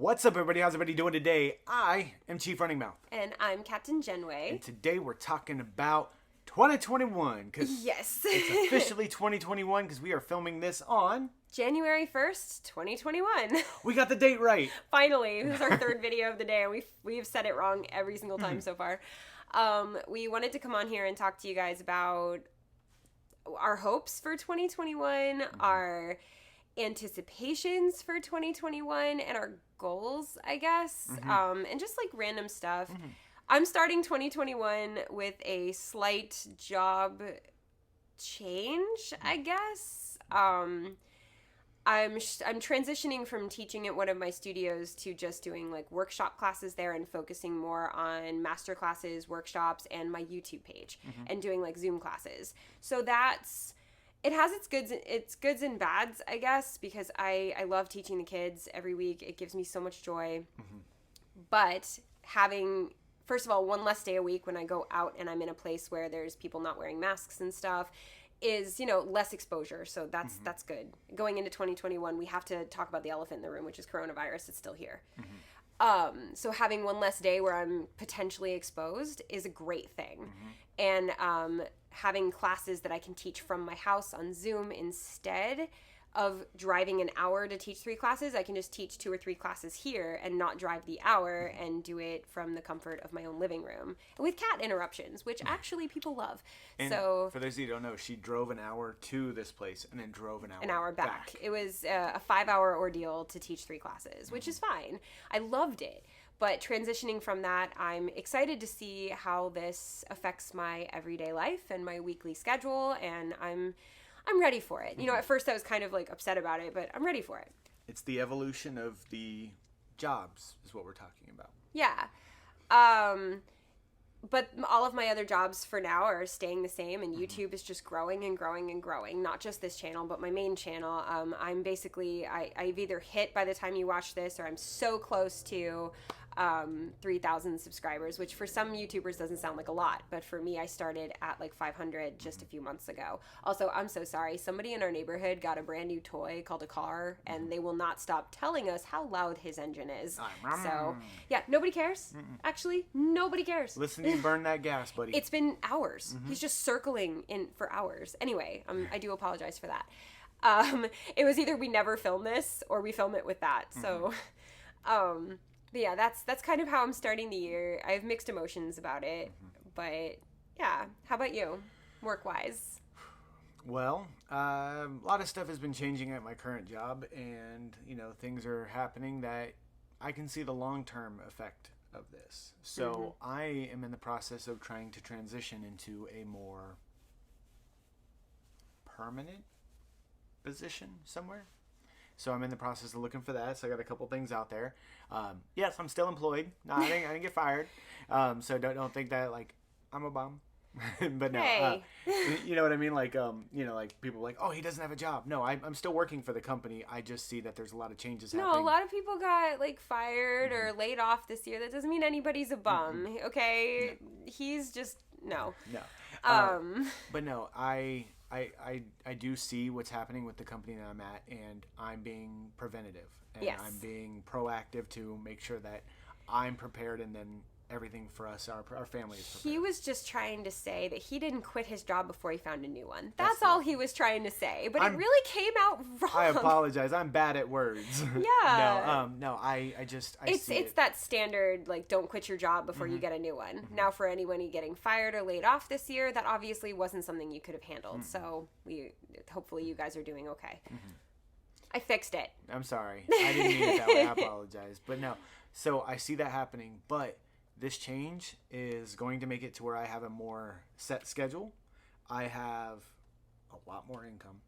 What's up, everybody? How's everybody doing today? I am Chief Running Mouth. And I'm Captain Jenne. And today we're talking about 2021. Yes. It's officially 2021 because we are filming this on... January 1st, 2021. We got the date right. Finally. This is our third video of the day, and we've said it wrong every single time so far. We wanted to come on here and talk to you guys about our hopes for 2021, our anticipations for 2021, and our goals, I guess, and just like random stuff. I'm starting 2021 with a slight job change, I guess. I'm transitioning from teaching at one of my studios to just doing like workshop classes there and focusing more on master classes, workshops, and my YouTube page and doing like Zoom classes. So it has its goods and bads, I guess, because I love teaching the kids every week. It gives me so much joy. But having, first of all, one less day a week when I go out and I'm in a place where there's people not wearing masks and stuff is, less exposure. So that's good. Going into 2021, we have to talk about the elephant in the room, which is coronavirus. It's still here. So having one less day where I'm potentially exposed is a great thing. And having classes that I can teach from my house on Zoom instead of driving an hour to teach 3 classes, I can just teach 2 or 3 classes here and not drive the hour and do it from the comfort of my own living room with cat interruptions, which actually people love. And so for those of you who don't know, she drove an hour to this place and then drove an hour back. It was a 5-hour ordeal to teach 3 classes, which is fine. I loved it. But transitioning from that, I'm excited to see how this affects my everyday life and my weekly schedule, and I'm ready for it. At first I was kind of like upset about it, but I'm ready for it. It's the evolution of the jobs is what we're talking about. Yeah. But all of my other jobs for now are staying the same, and YouTube is just growing and growing and growing. Not just this channel, but my main channel. I'm basically, I've either hit by the time you watch this, or I'm so close to 3,000 subscribers, which for some YouTubers doesn't sound like a lot, but for me, I started at like 500 just a few months ago. Also, I'm so sorry. Somebody in our neighborhood got a brand new toy called a car, and they will not stop telling us how loud his engine is. So, yeah, nobody cares. Actually, nobody cares. Listen to you burn that gas, buddy. It's been hours. He's just circling in for hours. Anyway, I do apologize for that. It was either we never film this or we film it with that. So, but yeah, that's kind of how I'm starting the year. I have mixed emotions about it, but yeah. How about you, work-wise? Well, a lot of stuff has been changing at my current job, and things are happening that I can see the long-term effect of this. So I am in the process of trying to transition into a more permanent position somewhere. So I'm in the process of looking for that. So I got a couple things out there. Yes, I'm still employed. No, I didn't get fired. So don't think that like I'm a bum. But no, hey. You know what I mean? Like, like people are like, oh, he doesn't have a job. No, I'm still working for the company. I just see that there's a lot of changes happening. No, a lot of people got like fired or laid off this year. That doesn't mean anybody's a bum. Okay, he's just no. But no, I do see what's happening with the company that I'm at, and I'm being preventative, and I'm being proactive to make sure that I'm prepared, and then everything for us, our family is prepared. He was just trying to say that he didn't quit his job before he found a new one. That's all he was trying to say, but it really came out wrong. I apologize. I'm bad at words. Yeah. No, I see it's that standard, like, don't quit your job before you get a new one. Now, for anyone getting fired or laid off this year, that obviously wasn't something you could have handled. So hopefully you guys are doing okay. I fixed it. I'm sorry. I didn't mean it that way. I apologize. But no, so I see that happening, but this change is going to make it to where I have a more set schedule. I have a lot more income.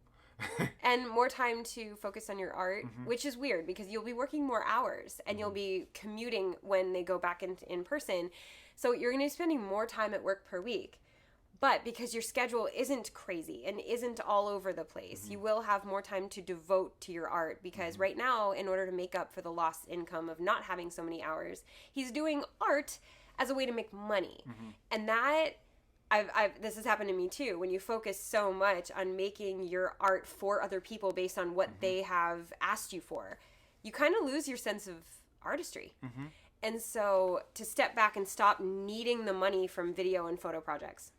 And more time to focus on your art, which is weird because you'll be working more hours and you'll be commuting when they go back in person. So you're going to be spending more time at work per week. But because your schedule isn't crazy and isn't all over the place, you will have more time to devote to your art because right now, in order to make up for the lost income of not having so many hours, he's doing art as a way to make money. And that this has happened to me too. When you focus so much on making your art for other people based on what they have asked you for, you kind of lose your sense of artistry. And so to step back and stop needing the money from video and photo projects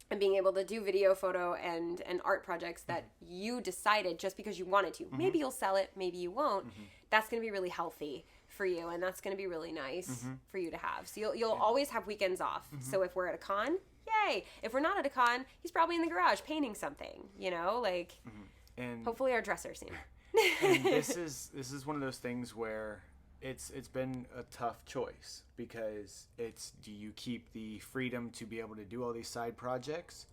and being able to do video, photo, and art projects that you decided just because you wanted to. Maybe you'll sell it, maybe you won't. That's going to be really healthy for you, and that's going to be really nice for you to have. So you'll always have weekends off. So if we're at a con, yay. If we're not at a con, he's probably in the garage painting something, you know, like and hopefully our dresser soon. And this is one of those things where it's been a tough choice, because it's, do you keep the freedom to be able to do all these side projects?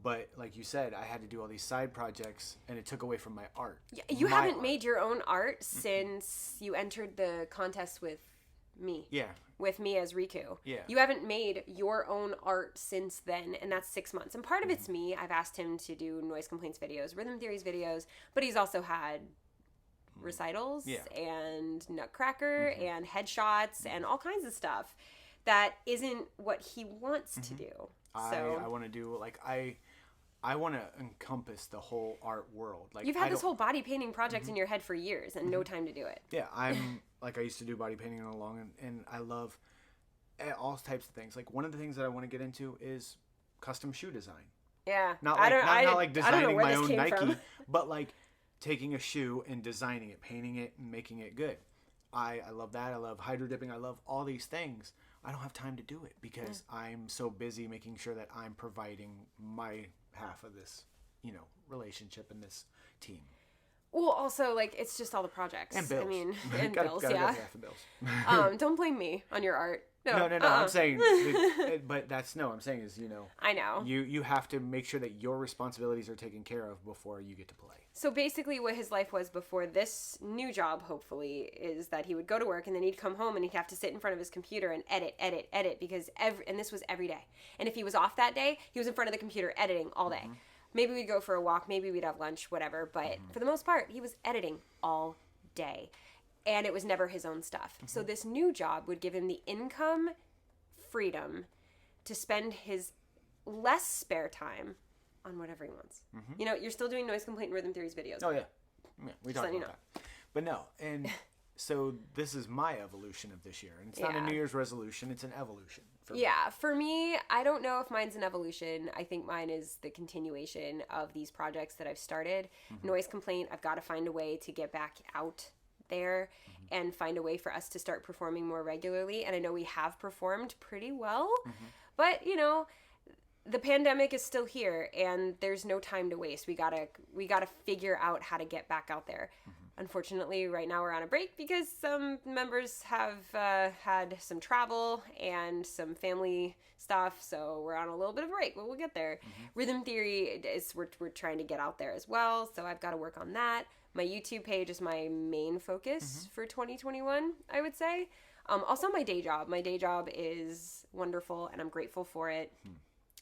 But like you said, I had to do all these side projects, and it took away from my art. Yeah, you haven't made your own art since you entered the contest with me. Yeah. With me as Riku. Yeah. You haven't made your own art since then, and that's 6 months. And part of it's me. I've asked him to do noise complaints videos, rhythm theories videos, but he's also had recitals and Nutcracker and headshots and all kinds of stuff that isn't what he wants to do. So I want to do, like, I want to encompass the whole art world. Like, you've had this whole body painting project in your head for years and no time to do it. Yeah, I'm like, I used to do body painting all along, and I love all types of things. Like, one of the things that I want to get into is custom shoe design. Yeah, not like designing my own Nike, but like taking a shoe and designing it, painting it, and making it good. I love that. I love hydro dipping. I love all these things. I don't have time to do it because I'm so busy making sure that I'm providing my half of this, you know, relationship in this team. Well, also, like, it's just all the projects. And bills. I mean, and gotta bills, pay yeah. half the bills. Don't blame me on your art. No. I'm saying, but I'm saying is, you know. I know. You have to make sure that your responsibilities are taken care of before you get to play. So basically what his life was before this new job, hopefully, is that he would go to work and then he'd come home and he'd have to sit in front of his computer and edit, because and this was every day. And if he was off that day, he was in front of the computer editing all day. Maybe we'd go for a walk, maybe we'd have lunch, whatever, but for the most part, he was editing all day. And it was never his own stuff. So this new job would give him the income freedom to spend his less spare time on whatever he wants. You know, you're still doing noise complaint and rhythm theories videos. Oh, yeah. We talked about that. But no, and so this is my evolution of this year. And it's not a New Year's resolution, it's an evolution. For me, I don't know if mine's an evolution. I think mine is the continuation of these projects that I've started. Noise complaint, I've got to find a way to get back out there and find a way for us to start performing more regularly. And I know we have performed pretty well, but you know, the pandemic is still here and there's no time to waste. We gotta figure out how to get back out there. Unfortunately, right now we're on a break because some members have had some travel and some family stuff, so we're on a little bit of a break, but we'll get there. Rhythm theory is we're trying to get out there as well, so I've got to work on that. My YouTube page is my main focus for 2021, I would say. Also my day job. My day job is wonderful and I'm grateful for it.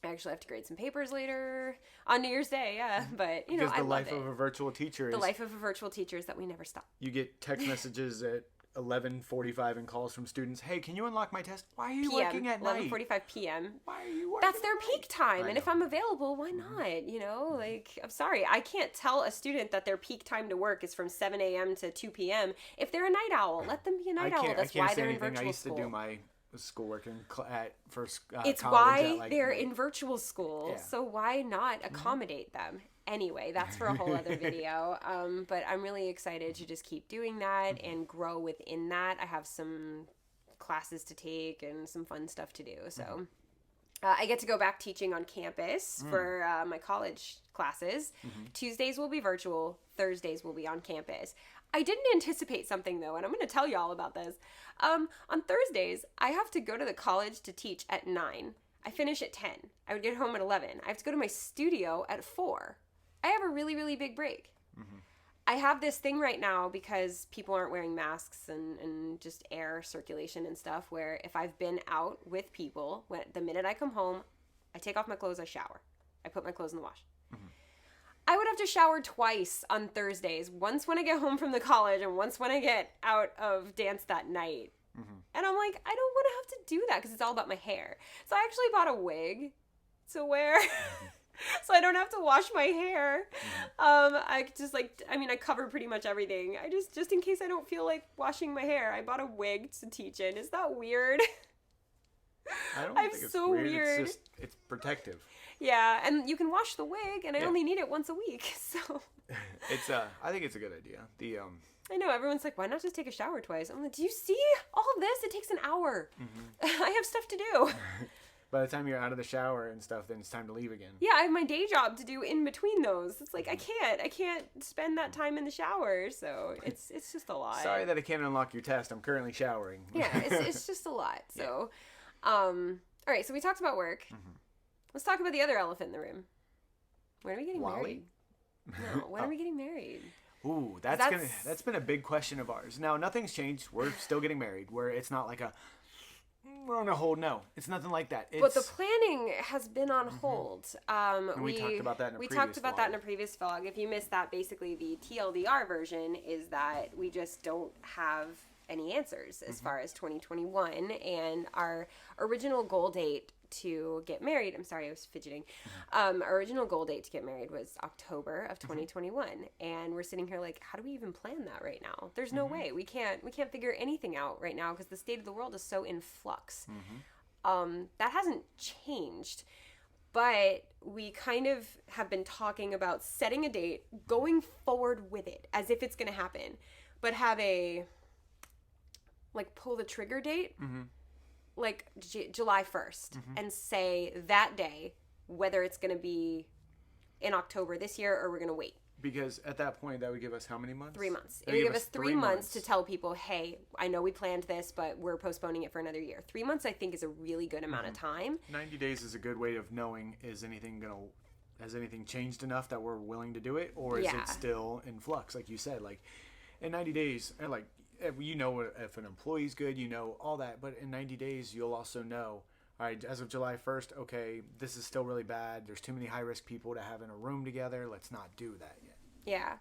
I actually have to grade some papers later on New Year's Day, but you know, because the life of a virtual teacher is... The life of a virtual teacher is that we never stop. You get text messages at 11:45 and calls from students. Hey, can you unlock my test? Why are you working at night? 11:45 p.m. Why are you working? That's their peak time, and if I'm available, why not? You know, like, I'm sorry, I can't tell a student that their peak time to work is from 7 a.m. to 2 p.m. If they're a night owl, let them be a night owl. That's why they're in virtual school. I used to do my schoolwork at first. It's why they're in virtual school. So why not accommodate them? Anyway, that's for a whole other video. But I'm really excited to just keep doing that and grow within that. I have some classes to take and some fun stuff to do. So I get to go back teaching on campus for my college classes. Tuesdays will be virtual. Thursdays will be on campus. I didn't anticipate something, though, and I'm going to tell you all about this. On Thursdays, I have to go to the college to teach at 9. I finish at 10. I would get home at 11. I have to go to my studio at 4. I have a really, really big break. I have this thing right now because people aren't wearing masks and just air circulation and stuff, where if I've been out with people, the minute I come home, I take off my clothes, I shower. I put my clothes in the wash. I would have to shower twice on Thursdays, once when I get home from the college and once when I get out of dance that night. And I'm like, I don't want to have to do that because it's all about my hair. So I actually bought a wig to wear so I don't have to wash my hair. I just I cover pretty much everything. I just in case I don't feel like washing my hair, I bought a wig to teach in. Is that weird? I don't think it's so weird. It's protective. Yeah, and you can wash the wig, and I only need it once a week, so. I think it's a good idea. I know, everyone's like, why not just take a shower twice? I'm like, do you see all this? It takes an hour. I have stuff to do. By the time you're out of the shower and stuff, then it's time to leave again. Yeah, I have my day job to do in between those. It's like, I can't spend that time in the shower, so it's just a lot. Sorry that I can't unlock your test. I'm currently showering. Yeah, it's just a lot. So, all right, so we talked about work. Let's talk about the other elephant in the room. When are we getting married? No, when are we getting married? Ooh, that's been a big question of ours. Now, nothing's changed. We're still getting married. It's not like we're on a hold. No, it's nothing like that. But the planning has been on hold. We talked about that in a previous vlog. We talked about that in a previous vlog. If you missed that, basically the TLDR version is that we just don't have any answers as far as 2021, and our original goal date to get married, I'm sorry, I was fidgeting. Our original goal date to get married was October of 2021, and we're sitting here like, how do we even plan that right now? There's no way. We can't figure anything out right now because the state of the world is so in flux. That hasn't changed, but we kind of have been talking about setting a date, going forward with it as if it's going to happen, but have a pull the trigger date. Like July 1st and say that day whether it's going to be in October this year or we're going to wait. Because at that point, that would give us how many months? 3 months. It would give us 3 months to tell people, hey, I know we planned this, but we're postponing it for another year. 3 months, I think, is a really good amount of time. 90 days is a good way of knowing, has anything changed enough that we're willing to do it? Or is it still in flux? Like you said, in 90 days, if an employee's good, all that. But in 90 days, you'll also know, all right, as of July 1st, okay, this is still really bad. There's too many high-risk people to have in a room together. Let's not do that yet. Yeah.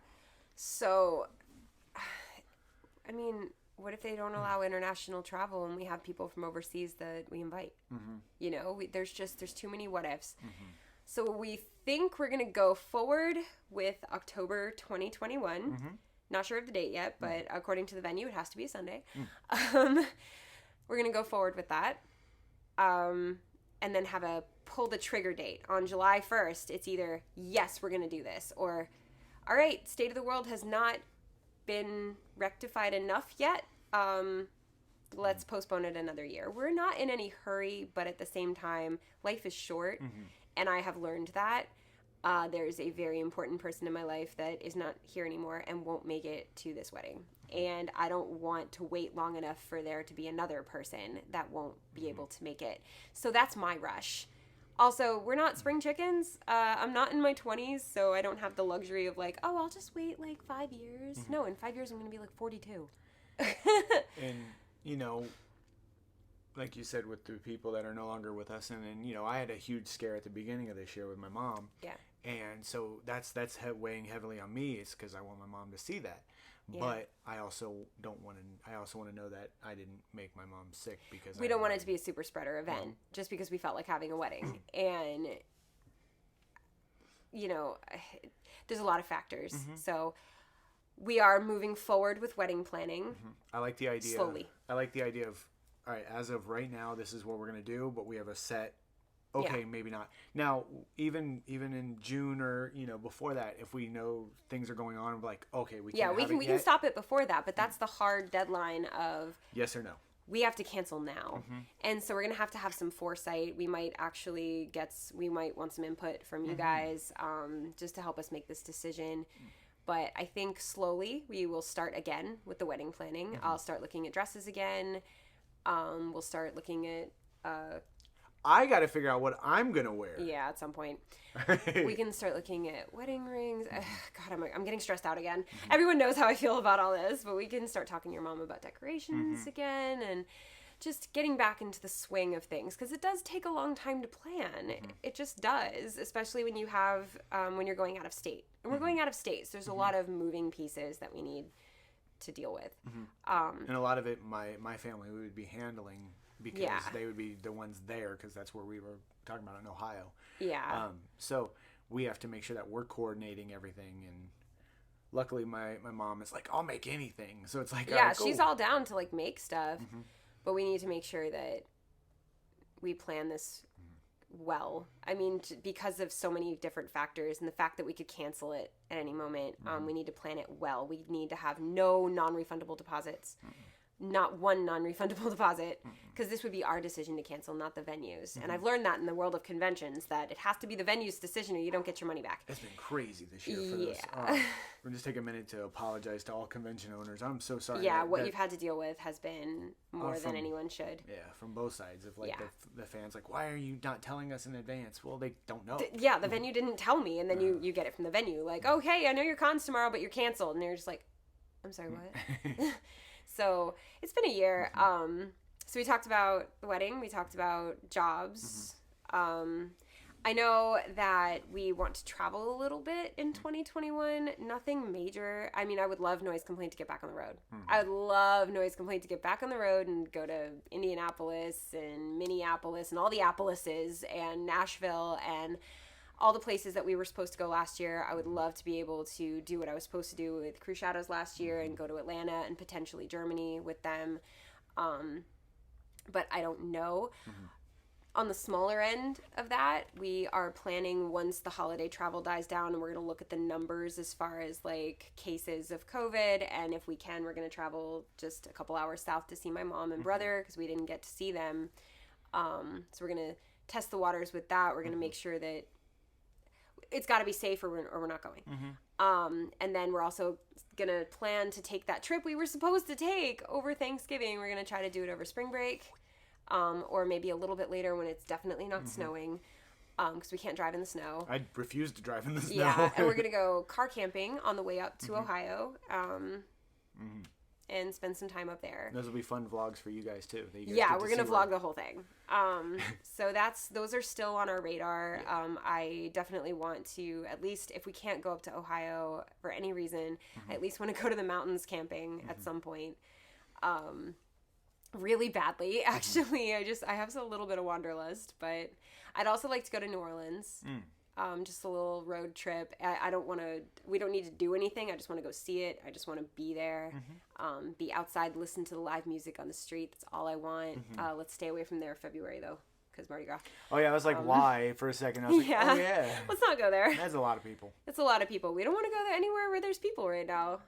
So, I mean, what if they don't allow international travel and we have people from overseas that we invite? There's too many what ifs. So we think we're going to go forward with October 2021. Not sure of the date yet, but according to the venue, it has to be a Sunday. We're going to go forward with that. And then have a pull the trigger date. On July 1st, it's either, yes, we're going to do this, or, all right, state of the world has not been rectified enough yet. Let's postpone it another year. We're not in any hurry, but at the same time, life is short, and I have learned that. There's a very important person in my life that is not here anymore and won't make it to this wedding. And I don't want to wait long enough for there to be another person that won't be able to make it. So that's my rush. Also, we're not spring chickens. I'm not in my 20s, so I don't have the luxury of I'll just wait 5 years. No, in 5 years I'm going to be 42. And, like you said, with the people that are no longer with us, and I had a huge scare at the beginning of this year with my mom. Yeah. And so that's weighing heavily on me. It's because I want my mom to see that. Yeah. But I also want to know that I didn't make my mom sick because we don't want it to be a super spreader event just because we felt like having a wedding. And there's a lot of factors. So we are moving forward with wedding planning. I like the idea. Slowly. I like the idea of, all right, as of right now, this is what we're going to do, but we have a set. Okay, maybe not. Now, even in June or before that, if we know things are going on, we're like, okay, we can't. Yeah, we can stop it before that, but that's the hard deadline of yes or no. We have to cancel now, and so we're gonna have to have some foresight. We might want some input from you guys, just to help us make this decision. But I think slowly we will start again with the wedding planning. I'll start looking at dresses again. We'll start looking at. I got to figure out what I'm going to wear. Yeah, at some point. We can start looking at wedding rings. God, I'm getting stressed out again. Everyone knows how I feel about all this, but we can start talking to your mom about decorations again and just getting back into the swing of things, because it does take a long time to plan. It just does, especially when you have, when you're going out of state. And we're going out of state, so there's a lot of moving pieces that we need to deal with. And a lot of it, my family would be handling, because they would be the ones there, because that's where we were talking about in Ohio. Yeah. So we have to make sure that we're coordinating everything. And luckily my mom is like, I'll make anything. So it's like, yeah, all right, she's cool. all down to like make stuff, but we need to make sure that we plan this well. I mean, because of so many different factors and the fact that we could cancel it at any moment, we need to plan it well. We need to have no non-refundable deposits, not one non-refundable deposit, because this would be our decision to cancel, not the venue's. And I've learned that in the world of conventions, that it has to be the venue's decision or you don't get your money back. It's been crazy this year for this. We'll just take a minute to apologize to all convention owners. I'm so sorry. Yeah, what you've had to deal with has been more than anyone should. Yeah, from both sides. Of like the fans, like, why are you not telling us in advance? Well, they don't know. The venue didn't tell me, and then you get it from the venue. Like, oh, hey, I know your con's tomorrow, but you're canceled. And you're just like, I'm sorry, what? So it's been a year. So we talked about the wedding. We talked about jobs. I know that we want to travel a little bit in 2021. Nothing major. I mean, I would love Noise Complaint to get back on the road. I would love Noise Complaint to get back on the road and go to Indianapolis and Minneapolis and all the Appalases and Nashville and all the places that we were supposed to go last year. I would love to be able to do what I was supposed to do with Crew Shadows last year and go to Atlanta and potentially Germany with them. But I don't know. On the smaller end of that, we are planning, once the holiday travel dies down, and we're going to look at the numbers as far as like cases of COVID. And if we can, we're going to travel just a couple hours south to see my mom and brother, because we didn't get to see them. So we're going to test the waters with that. We're going to make sure that it's got to be safe or we're not going. And then we're also going to plan to take that trip we were supposed to take over Thanksgiving. We're going to try to do it over spring break. Or maybe a little bit later when it's definitely not snowing, because we can't drive in the snow. I refuse to drive in the snow. Yeah, and we're going to go car camping on the way up to Ohio, and spend some time up there. Those will be fun vlogs for you guys, too. Yeah, we're going to vlog the whole thing. So those are still on our radar. Yeah. I definitely want to, at least if we can't go up to Ohio for any reason, I at least want to go to the mountains camping at some point. Really badly, actually. I have a little bit of wanderlust, but I'd also like to go to New Orleans. Just a little road trip. We don't need to do anything. I just want to go see it. I just want to be there, be outside, listen to the live music on the street. That's all I want. Let's stay away from there February, though, because Mardi Gras. Oh, yeah, I was like, why? For a second, I was like, oh, yeah. Let's not go there. That's a lot of people. It's a lot of people. We don't want to go there anywhere where there's people right now.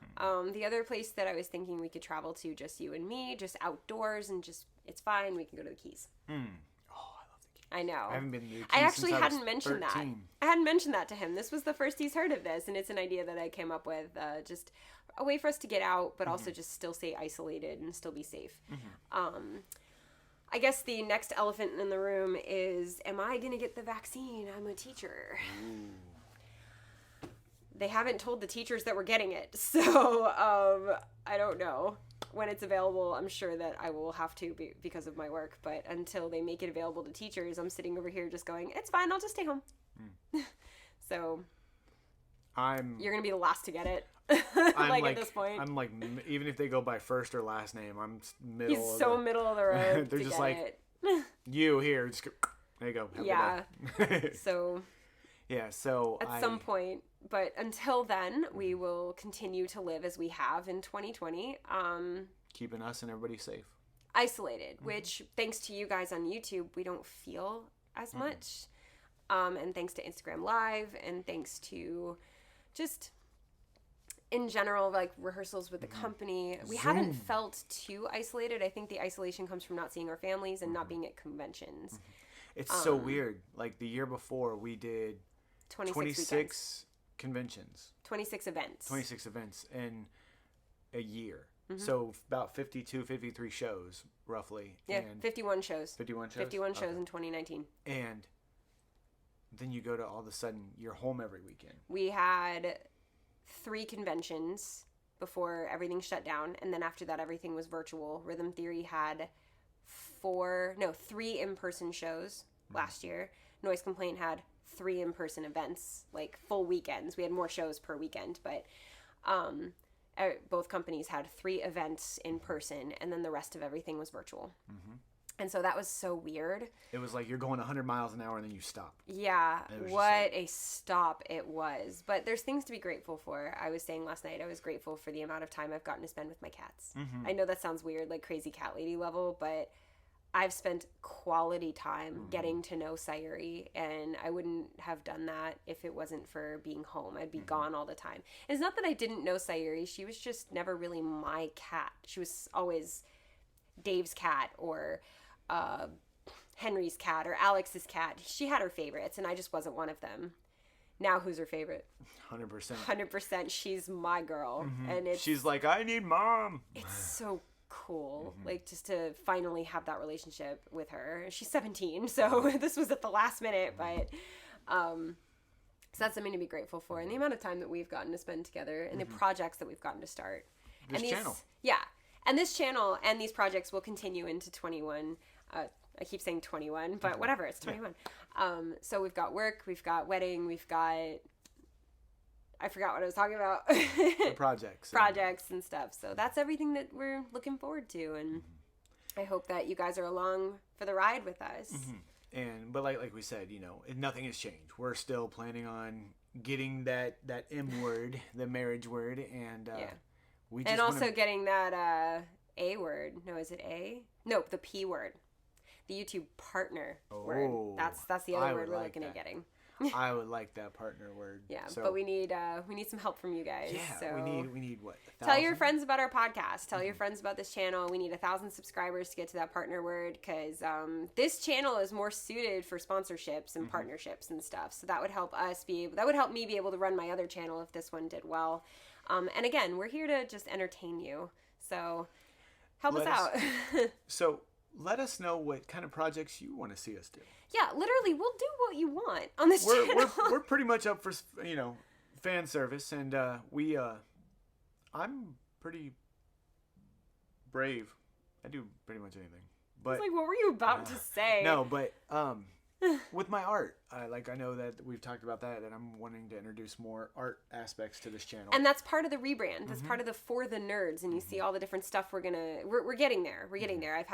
The other place that I was thinking we could travel to, just you and me, just outdoors, and just, it's fine. We can go to the Keys. Oh, I love the Keys. I know. I haven't been to the Keys I actually since hadn't I was mentioned 13. that. I hadn't mentioned that to him. This was the first he's heard of this, and it's an idea that I came up with, just a way for us to get out, but also just still stay isolated and still be safe. I guess the next elephant in the room is, am I going to get the vaccine? I'm a teacher. They haven't told the teachers that we're getting it, so I don't know. When it's available, I'm sure that I will have to because of my work, but until they make it available to teachers, I'm sitting over here just going, it's fine, I'll just stay home. So you're going to be the last to get it. like at this point. I'm like, even if they go by first or last name, I'm middle. He's so middle of the road. They're just like, you here, just go, there you go. So. Yeah. So at some point, but until then, we will continue to live as we have in 2020. Keeping us and everybody safe. Isolated, which thanks to you guys on YouTube, we don't feel as much. And thanks to Instagram Live, and thanks to just in general, like rehearsals with the company, we haven't felt too isolated. I think the isolation comes from not seeing our families and not being at conventions. It's so weird. Like the year before, we did 26 conventions. 26 events. 26 events in a year. So about 53 shows, roughly. Yeah, and 51 shows. 51 shows? 51 shows in 2019. And then you go to, all of a sudden, you're home every weekend. We had 3 conventions before everything shut down, and then after that everything was virtual. Rhythm Theory had 3 in-person shows last year. Noise Complaint had 3 in-person events, like full weekends. We had more shows per weekend, but both companies had 3 events in person, and then the rest of everything was virtual. And so that was so weird. It was like you're going 100 miles an hour and then you stop. Yeah, what a stop it was. But there's things to be grateful for. I was saying last night, I was grateful for the amount of time I've gotten to spend with my cats. I know that sounds weird, like crazy cat lady level, but I've spent quality time getting to know Sayuri, and I wouldn't have done that if it wasn't for being home. I'd be gone all the time. And it's not that I didn't know Sayuri. She was just never really my cat. She was always Dave's cat or Henry's cat or Alex's cat. She had her favorites, and I just wasn't one of them. Now who's her favorite? 100%. 100%. She's my girl. And she's like, I need mom. It's so cool. Like, just to finally have that relationship with her. She's 17, so this was at the last minute, but so that's something to be grateful for. And the amount of time that we've gotten to spend together and the projects that we've gotten to start. This channel. Yeah. And this channel and these projects will continue into 21. I keep saying 21, but whatever, it's 21. Yeah. So we've got work, we've got wedding, we've got, I forgot what I was talking about. The projects. Projects and stuff. So that's everything that we're looking forward to. And I hope that you guys are along for the ride with us. But like we said, you know, nothing has changed. We're still planning on getting that M word, the marriage word, and we just and also getting that A word. No, is it A? Nope, the P word. The YouTube partner word. That's the other word we're looking at getting. I would like that partner word. Yeah, so, but we need some help from you guys. Yeah, so we need what? 1,000? Tell your friends about our podcast. Tell your friends about this channel. We need 1,000 subscribers to get to that partner word, because this channel is more suited for sponsorships and partnerships and stuff. So that would help me be able to run my other channel if this one did well. And again, we're here to just entertain you. So help us out. So let us know what kind of projects you want to see us do. Yeah, literally, we'll do what you want on this channel. We're pretty much up for, you know, fan service, and I'm pretty brave. I do pretty much anything. But I was like, what were you about to say? No, but with my art, I know that we've talked about that I'm wanting to introduce more art aspects to this channel. And that's part of the rebrand. That's part of the For the Nerds, and you see all the different stuff we're getting there. We're getting there.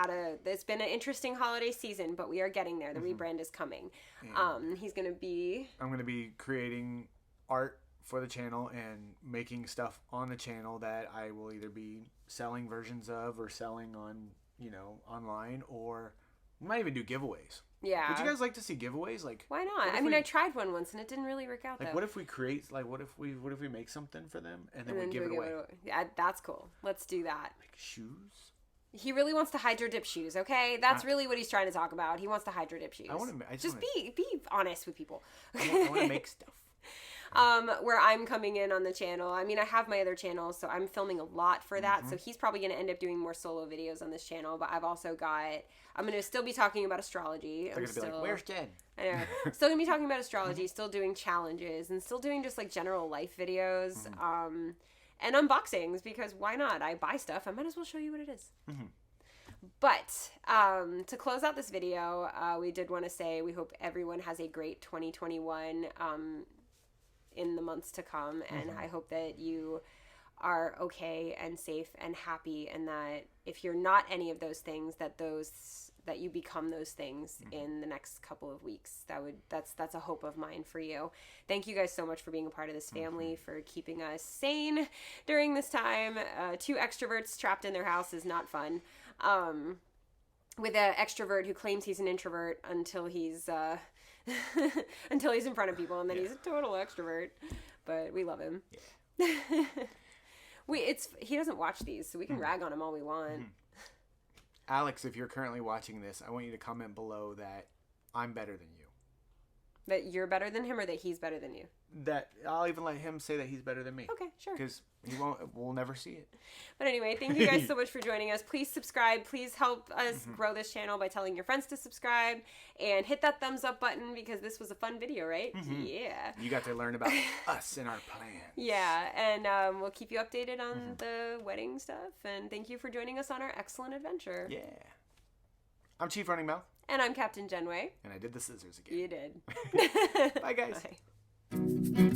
It's been an interesting holiday season, but we are getting there. The rebrand is coming. I'm going to be creating art for the channel and making stuff on the channel that I will either be selling versions of or selling on, you know, online, or we might even do giveaways. Yeah. Would you guys like to see giveaways? Like, why not? I mean, I tried one once and it didn't really work out. Like, what if we create? Like, what if we make something for them and then we give it away? Yeah, that's cool. Let's do that. Like shoes. He really wants to hydro dip shoes. Okay, that's really what he's trying to talk about. He wants to hydro dip shoes. Be honest with people. I want to make stuff. Where I'm coming in on the channel. I mean, I have my other channel, so I'm filming a lot for that. So he's probably going to end up doing more solo videos on this channel. But I'm going to still be talking about astrology. They're going to be like, where's Jen? I know. Still going to be talking about astrology, still doing challenges, and still doing just like general life videos, and unboxings, because why not? I buy stuff. I might as well show you what it is. But to close out this video, we did want to say we hope everyone has a great 2021 in the months to come, and I hope that you are okay and safe and happy, and that if you're not any of those things, that you become those things in the next couple of weeks. That's a hope of mine for you. Thank you guys so much for being a part of this family, for keeping us sane during this time. 2 extroverts trapped in their house is not fun. With an extrovert who claims he's an introvert until he's until he's in front of people, and then he's a total extrovert. But we love him. Yeah. He doesn't watch these, so we can rag on him all we want. Alex, if you're currently watching this, I want you to comment below that I'm better than you. That you're better than him, or that he's better than you? That I'll even let him say that he's better than me. Okay, sure. Because we'll never see it. But anyway, thank you guys so much for joining us. Please subscribe. Please help us grow this channel by telling your friends to subscribe, and hit that thumbs up button, because this was a fun video, right? Yeah. You got to learn about us and our plans. Yeah, and we'll keep you updated on the wedding stuff. And thank you for joining us on our excellent adventure. Yeah. I'm Chief Running Mouth. And I'm Captain Jenway. And I did the scissors again. You did. Bye, guys. Bye.